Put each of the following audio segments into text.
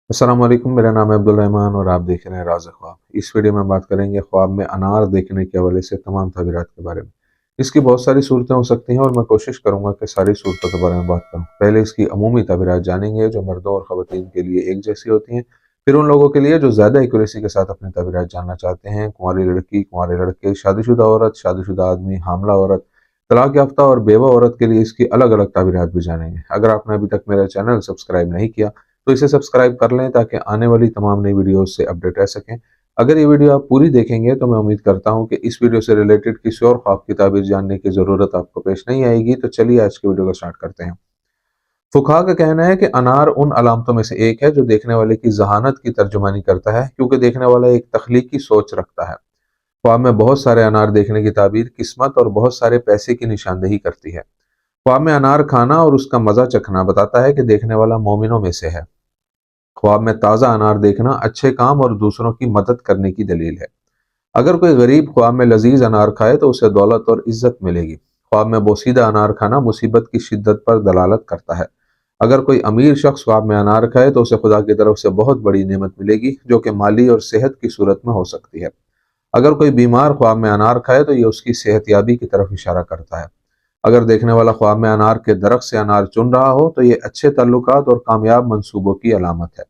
अस्सलाम वालेकुम, मेरा नाम है अब्दुल रहमान और आप देख रहे हैं राज़ ख्वाब। इस वीडियो में बात करेंगे ख्वाब में अनार देखने के हवाले से तमाम तबीरात के बारे में। इसकी बहुत सारी सूरतें हो सकती हैं और मैं कोशिश करूंगा कि सारी सूरतों के बारे में बात करूं। पहले इसकी अमूमी तबीरात जानेंगे जो मर्दों और ख़वातीन के लिए एक जैसी होती हैं। फिर उन लोगों के लिए जो ज़्यादा एक्यूरेसी के साथ अपनी तबीरात जानना चाहते हैं, कुंवारी लड़की, कुंवारे लड़के, शादीशुदा औरत, शादीशुदा आदमी, हामला औरत, तलाक याफ्ता और बेवा औरत के लिए इसकी अलग अलग तबीरात भी जानेंगे। अगर आपने अभी तक मेरा चैनल सब्सक्राइब नहीं किया तो इसे सब्सक्राइब कर लें ताकि आने वाली तमाम नई वीडियोस से अपडेट रह सकें। अगर ये वीडियो आप पूरी देखेंगे तो मैं उम्मीद करता हूं कि इस वीडियो से रिलेटेड किसी और ख्वाब की ताबीर जानने की ज़रूरत आपको पेश नहीं आएगी। तो चलिए आज की वीडियो को स्टार्ट करते हैं। फुकहा का कहना है कि अनार उन अलामतों में से एक है जो देखने वाले की जहानत की तर्जुमानी करता है, क्योंकि देखने वाला एक तख्लीकी सोच रखता है। ख्वाब में बहुत सारे अनार देखने की ताबीर किस्मत और बहुत सारे पैसे की निशानदेही करती है। ख्वाब में अनार खाना और उसका मजा चखना बताता है कि देखने वाला मोमिनों में से है। ख्वाब में ताज़ा अनार देखना अच्छे काम और दूसरों की मदद करने की दलील है। अगर कोई गरीब ख्वाब में लजीज अनार खाए तो उसे दौलत और इज्जत मिलेगी। ख्वाब में बोसीदा अनार खाना मुसीबत की शिद्दत पर दलालत करता है। अगर कोई अमीर शख्स ख्वाब में अनार खाए तो उसे खुदा की तरफ से बहुत बड़ी नेमत मिलेगी, जो कि माली और सेहत की सूरत में हो सकती है। अगर कोई बीमार ख्वाब में अनार खाए तो ये उसकी सेहतयाबी की तरफ इशारा करता है। अगर देखने वाला ख्वाब में अनार के दरख्त से अनार चुन रहा हो तो ये अच्छे ताल्लुकात और कामयाब मंसूबों की अलामत है।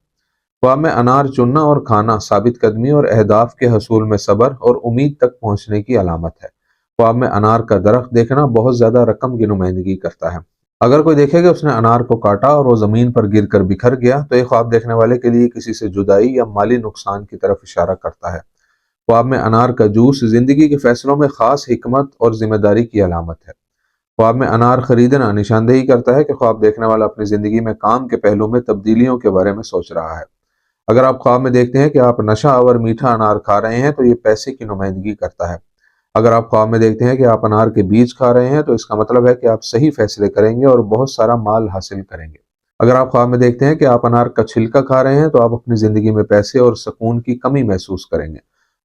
ख्वाब में अनार चुनना और खाना साबित कदमी और अहदाफ के हसूल में सब्र और उम्मीद तक पहुंचने की अलामत है। ख्वाब में अनार का दरख्त देखना बहुत ज्यादा रकम की नुमाइंदगी करता है। अगर कोई देखे कि उसने अनार को काटा और वो जमीन पर गिर कर बिखर गया तो ये ख्वाब देखने वाले के लिए किसी से जुदाई या माली नुकसान की तरफ इशारा करता है। ख्वाब में अनार का जूस जिंदगी के फैसलों में खास हिकमत और जिम्मेदारी की अलामत है। ख्वाब में अनार खरीदना निशानदेही करता है कि ख्वाब देखने वाला अपनी जिंदगी में काम के पहलू में तब्दीलियों के बारे में सोच रहा है। अगर आप ख्वाब में देखते हैं कि आप नशा और मीठा अनार खा रहे हैं तो ये पैसे की नुमाइंदगी करता है। अगर आप ख्वाब में देखते हैं कि आप अनार के बीज खा रहे हैं तो इसका मतलब है कि आप सही फैसले करेंगे और बहुत सारा माल हासिल करेंगे। अगर आप ख्वाब में देखते हैं कि आप अनार का छिलका खा रहे हैं तो आप अपनी जिंदगी में पैसे और सुकून की कमी महसूस करेंगे।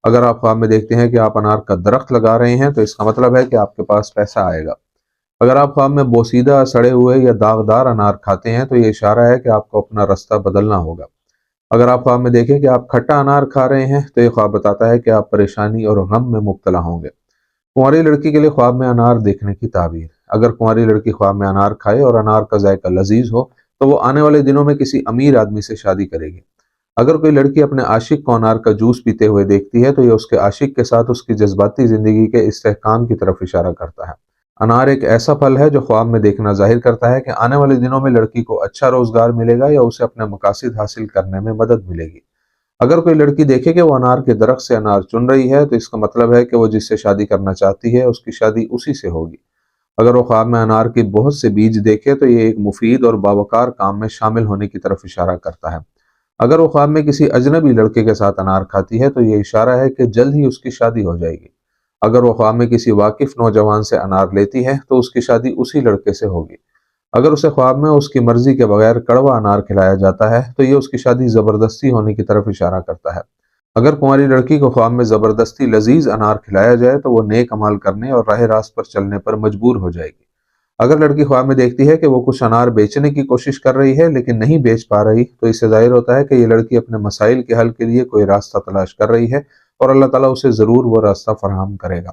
अगर आप ख्वाब में देखते हैं कि आप अनार का दरख्त लगा रहे हैं तो इसका मतलब है कि आपके पास पैसा आएगा। अगर आप ख्वाब में बोसीदा, सड़े हुए या दागदार अनार खाते हैं तो ये इशारा है कि आपको अपना रास्ता बदलना होगा। अगर आप ख्वाब में देखें कि आप खट्टा अनार खा रहे हैं तो ये ख्वाब बताता है कि आप परेशानी और गम में मुब्तला होंगे। कुंवारी लड़की के लिए ख्वाब में अनार देखने की ताबीर। अगर कुंवारी लड़की ख्वाब में अनार खाए और अनार का जायका लजीज हो तो वो आने वाले दिनों में किसी अमीर आदमी से शादी करेगी। अगर कोई लड़की अपने आशिक को अनार का जूस पीते हुए देखती है तो ये उसके आशिक के साथ उसकी जज्बाती जिंदगी के इस्तेहकाम की तरफ इशारा करता है। अनार एक ऐसा फल है जो ख्वाब में देखना जाहिर करता है कि आने वाले दिनों में लड़की को अच्छा रोजगार मिलेगा या उसे अपने मकासद हासिल करने में मदद मिलेगी। अगर कोई लड़की देखे कि वो अनार के दरख्त से अनार चुन रही है तो इसका मतलब है कि वो जिससे शादी करना चाहती है उसकी शादी उसी से होगी। अगर वो ख्वाब में अनार के बहुत से बीज देखे तो ये एक मुफीद और बावकार काम में शामिल होने की तरफ इशारा करता है। अगर वो ख्वाब में किसी अजनबी लड़के के साथ अनार खाती है तो ये इशारा है कि जल्द ही उसकी शादी हो जाएगी। अगर वो ख्वाब में किसी वाकिफ नौजवान से अनार लेती है तो उसकी शादी उसी लड़के से होगी। अगर उसे ख्वाब में उसकी मर्जी के बगैर कड़वा अनार खिलाया जाता है तो ये उसकी शादी जबरदस्ती होने की तरफ इशारा करता है। अगर कुंवारी लड़की को ख्वाब में जबरदस्ती लजीज अनार खिलाया जाए तो वो नेक अमाल करने और राह रास्त पर चलने पर मजबूर हो जाएगी। अगर लड़की ख्वाब में देखती है कि वो कुछ अनार बेचने की कोशिश कर रही है लेकिन नहीं बेच पा रही तो इससे जाहिर होता है कि ये लड़की अपने मसाइल के हल के लिए कोई रास्ता तलाश कर रही है और अल्लाह ताला उसे ज़रूर वो रास्ता फराहम करेगा।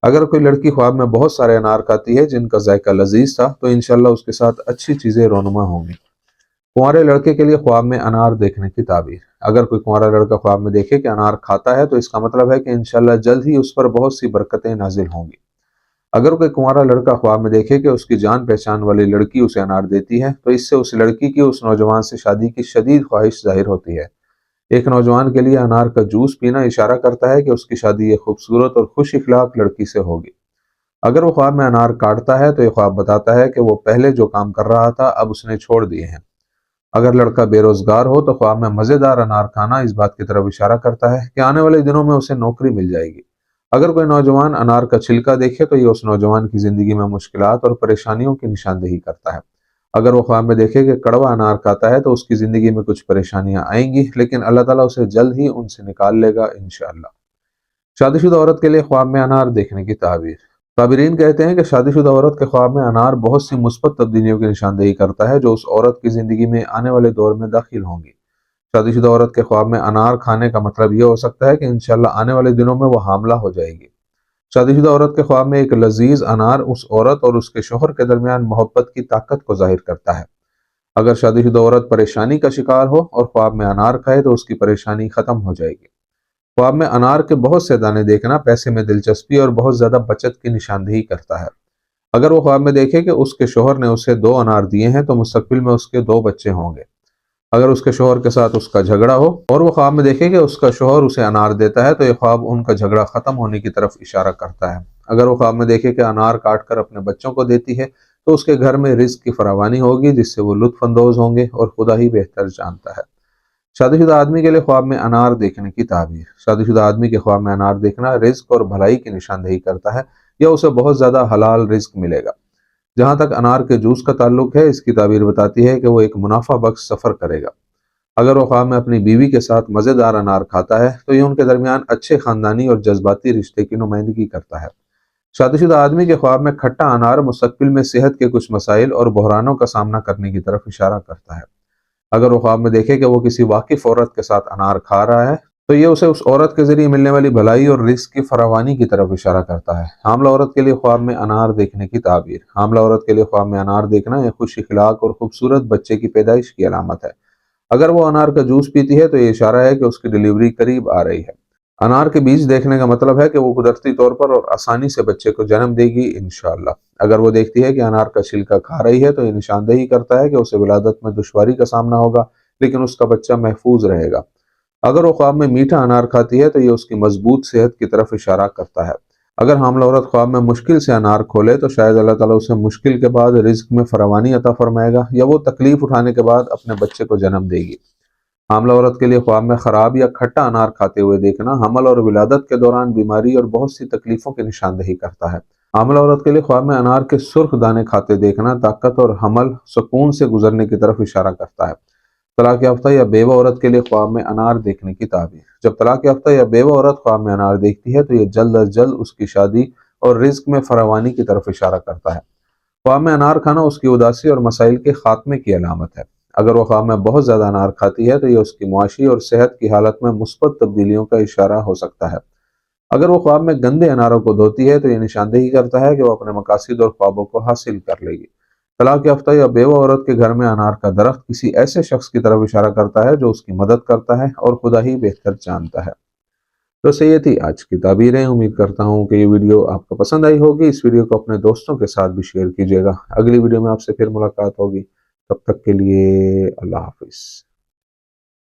अगर कोई लड़की ख्वाब में बहुत सारे अनार खाती है जिनका जायका लजीज था तो इंशाल्लाह उसके साथ अच्छी चीज़ें रोनुमा होंगी। कुंवारे लड़के के लिए ख्वाब में अनार देखने की ताबीर। अगर कोई कुंवारा लड़का ख्वाब में देखे कि अनार खाता है तो इसका मतलब है कि इंशाल्लाह जल्द ही उस पर बहुत सी बरकतें नाजिल होंगी। अगर कोई कुंवारा लड़का ख्वाब में देखे कि उसकी जान पहचान वाली लड़की उसे अनार देती है तो इससे उस लड़की की उस नौजवान से शादी की शदीद ख्वाहिश जाहिर होती है। एक नौजवान के लिए अनार का जूस पीना इशारा करता है कि उसकी शादी एक खूबसूरत और खुश इखलाक लड़की से होगी। अगर वो ख्वाब में अनार काटता है तो ये ख्वाब बताता है कि वो पहले जो काम कर रहा था अब उसने छोड़ दिए हैं। अगर लड़का बेरोजगार हो तो ख्वाब में मजेदार अनार खाना इस बात की तरफ इशारा करता है कि आने वाले दिनों में उसे नौकरी मिल जाएगी। अगर कोई नौजवान अनार का छिलका देखे तो ये उस नौजवान की जिंदगी में मुश्किलात और परेशानियों की निशानदेही करता है। अगर वो ख्वाब में देखे कि कड़वा अनार खाता है तो उसकी जिंदगी में कुछ परेशानियां आएंगी लेकिन अल्लाह ताला उसे जल्द ही उनसे निकाल लेगा इंशाअल्लाह। शादीशुदा औरत के लिए ख्वाब में अनार देखने की ताबीर। ताबरीन कहते हैं कि शादीशुदा औरत के ख्वाब में अनार बहुत सी मुस्बत तब्दीलियों की निशानदेही करता है जो उस औरत की जिंदगी में आने वाले दौर में दाखिल होंगी। شادی شدہ عورت کے خواب میں انار کھانے کا مطلب یہ ہو سکتا ہے کہ انشاءاللہ آنے والے دنوں میں وہ حاملہ ہو جائے گی۔ شادی شدہ عورت کے خواب میں ایک لذیذ انار اس عورت اور اس کے شوہر کے درمیان محبت کی طاقت کو ظاہر کرتا ہے۔ اگر شادی شدہ عورت پریشانی کا شکار ہو اور خواب میں انار کھائے تو اس کی پریشانی ختم ہو جائے گی۔ خواب میں انار کے بہت سے دانے دیکھنا پیسے میں دلچسپی اور بہت زیادہ بچت کی نشاندہی کرتا ہے۔ اگر وہ خواب میں دیکھے کہ اس کے شوہر نے اسے 2 انار دیے ہیں تو مستقبل میں اس کے 2 بچے ہوں گے۔ اگر اس کے شوہر کے ساتھ اس کا جھگڑا ہو اور وہ خواب میں دیکھے کہ اس کا شوہر اسے انار دیتا ہے تو یہ خواب ان کا جھگڑا ختم ہونے کی طرف اشارہ کرتا ہے۔ اگر وہ خواب میں دیکھے کہ انار کاٹ کر اپنے بچوں کو دیتی ہے تو اس کے گھر میں رزق کی فراوانی ہوگی جس سے وہ لطف اندوز ہوں گے اور خدا ہی بہتر جانتا ہے۔ شادی شدہ آدمی کے لیے خواب میں انار دیکھنے کی تعبیر۔ شادی شدہ آدمی کے خواب میں انار دیکھنا رزق اور بھلائی کی نشاندہی کرتا ہے یا اسے بہت زیادہ حلال رزق ملے گا۔ جہاں تک انار کے جوس کا تعلق ہے، اس کی تعبیر بتاتی ہے کہ وہ ایک منافع بخش سفر کرے گا۔ اگر وہ خواب میں اپنی بیوی کے ساتھ مزیدار انار کھاتا ہے تو یہ ان کے درمیان اچھے خاندانی اور جذباتی رشتے کی نمائندگی کرتا ہے۔ شادی شدہ آدمی کے خواب میں کھٹا انار مستقبل میں صحت کے کچھ مسائل اور بحرانوں کا سامنا کرنے کی طرف اشارہ کرتا ہے۔ اگر وہ خواب میں دیکھے کہ وہ کسی واقف عورت کے ساتھ انار کھا رہا ہے تو یہ اسے اس عورت کے ذریعے ملنے والی بھلائی اور رزق کی فراوانی کی طرف اشارہ کرتا ہے۔ حاملہ عورت کے لیے خواب میں انار دیکھنے کی تعبیر۔ حاملہ عورت کے لیے خواب میں انار دیکھنا ایک خوش اخلاق اور خوبصورت بچے کی پیدائش کی علامت ہے۔ اگر وہ انار کا جوس پیتی ہے تو یہ اشارہ ہے کہ اس کی ڈلیوری قریب آ رہی ہے۔ انار کے بیج دیکھنے کا مطلب ہے کہ وہ قدرتی طور پر اور آسانی سے بچے کو جنم دے گی انشاءاللہ۔ اگر وہ دیکھتی ہے کہ انار کا چھلکا کھا رہی ہے تو یہ نشاندہی کرتا ہے کہ اسے ولادت میں دشواری کا سامنا ہوگا لیکن اس کا بچہ محفوظ رہے گا۔ اگر وہ خواب میں میٹھا انار کھاتی ہے تو یہ اس کی مضبوط صحت کی طرف اشارہ کرتا ہے۔ اگر حاملہ عورت خواب میں مشکل سے انار کھولے تو شاید اللہ تعالیٰ اسے مشکل کے بعد رزق میں فراوانی عطا فرمائے گا یا وہ تکلیف اٹھانے کے بعد اپنے بچے کو جنم دے گی۔ حاملہ عورت کے لیے خواب میں خراب یا کھٹا انار کھاتے ہوئے دیکھنا حمل اور ولادت کے دوران بیماری اور بہت سی تکلیفوں کی نشاندہی کرتا ہے۔ حاملہ عورت کے لیے خواب میں انار کے سرخ دانے کھاتے دیکھنا طاقت اور حمل سکون سے گزرنے کی طرف اشارہ کرتا ہے۔ طلاق یافتہ یا بیوہ عورت کے لیے خواب میں انار دیکھنے کی تعبیر۔ جب طلاق یافتہ یا بیوہ عورت خواب میں انار دیکھتی ہے تو یہ جلد از جلد اس کی شادی اور رزق میں فراوانی کی طرف اشارہ کرتا ہے۔ خواب میں انار کھانا اس کی اداسی اور مسائل کے خاتمے کی علامت ہے۔ اگر وہ خواب میں بہت زیادہ انار کھاتی ہے تو یہ اس کی معاشی اور صحت کی حالت میں مثبت تبدیلیوں کا اشارہ ہو سکتا ہے۔ اگر وہ خواب میں گندے اناروں کو دھوتی ہے تو یہ نشاندہی کرتا ہے کہ وہ اپنے مقاصد اور خوابوں کو حاصل کر لے گی۔ طلاق یافتہ یا بیوہ عورت کے گھر میں انار کا درخت کسی ایسے شخص کی طرف اشارہ کرتا ہے جو اس کی مدد کرتا ہے اور خدا ہی بہتر جانتا ہے۔ تو یہ تھی آج کی تعبیریں۔ امید کرتا ہوں کہ یہ ویڈیو آپ کو پسند آئی ہوگی۔ اس ویڈیو کو اپنے دوستوں کے ساتھ بھی شیئر کیجیے گا۔ اگلی ویڈیو میں آپ سے پھر ملاقات ہوگی، تب تک کے لیے اللہ حافظ۔